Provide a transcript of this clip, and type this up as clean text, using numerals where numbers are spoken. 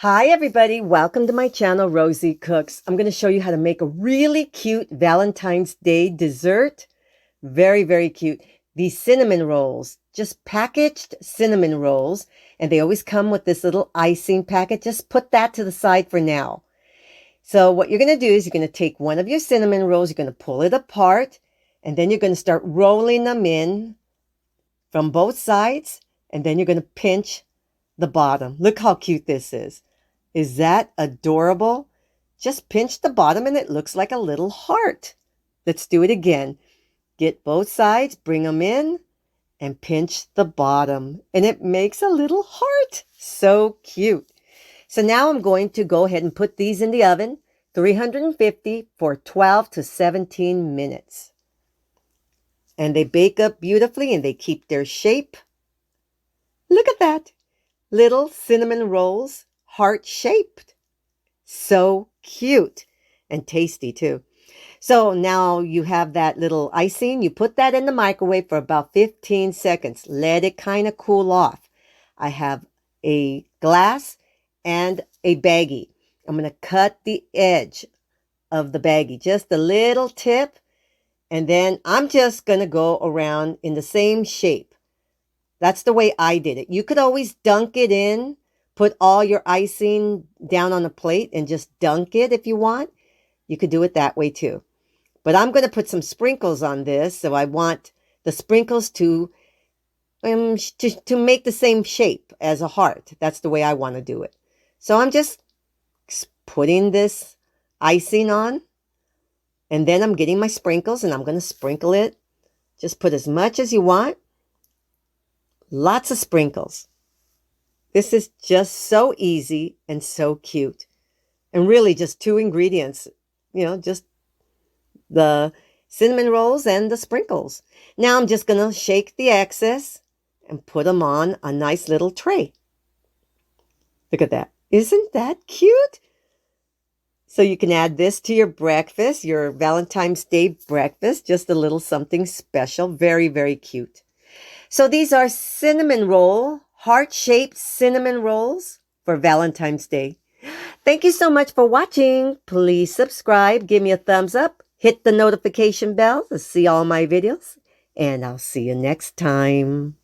Hi everybody, welcome to my channel, Rosie Cooks. I'm going to show you how to make a really cute Valentine's Day dessert. Very, very cute. These cinnamon rolls, just packaged cinnamon rolls, and they always come with this little icing packet. Just put that to the side for now. So what you're going to do is you're going to take one of your cinnamon rolls, you're going to pull it apart, and then you're going to start rolling them in from both sides, and then you're going to pinch the bottom. Look how cute this is. Is that adorable? Just pinch the bottom and it looks like a little heart. Let's do it again. Get both sides, bring them in, and pinch the bottom. And it makes a little heart. So cute. So now I'm going to go ahead and put these in the oven, 350 for 12 to 17 minutes. And they bake up beautifully and they keep their shape. Look at that. Little cinnamon rolls. Heart-shaped. So cute and tasty too. So now you have that little icing. You put that in the microwave for about 15 seconds. Let it kind of cool off. I have a glass and a baggie. I'm going to cut the edge of the baggie, just a little tip. And then I'm just going to go around in the same shape. That's the way I did it. You could always dunk it in. Put all your icing down on a plate and just dunk it if you want. You could do it that way too. But I'm going to put some sprinkles on this. So I want the sprinkles to make the same shape as a heart. That's the way I want to do it. So I'm just putting this icing on. And then I'm getting my sprinkles and I'm going to sprinkle it. Just put as much as you want. Lots of sprinkles. This is just so easy and so cute. And really just two ingredients, just the cinnamon rolls and the sprinkles. Now I'm just going to shake the excess and put them on a nice little tray. Look at that. Isn't that cute? So you can add this to your breakfast, your Valentine's Day breakfast, just a little something special. Very, very cute. So these are cinnamon roll, heart-shaped cinnamon rolls for Valentine's Day. Thank you so much for watching. Please subscribe, give me a thumbs up, hit the notification bell to see all my videos, and I'll see you next time.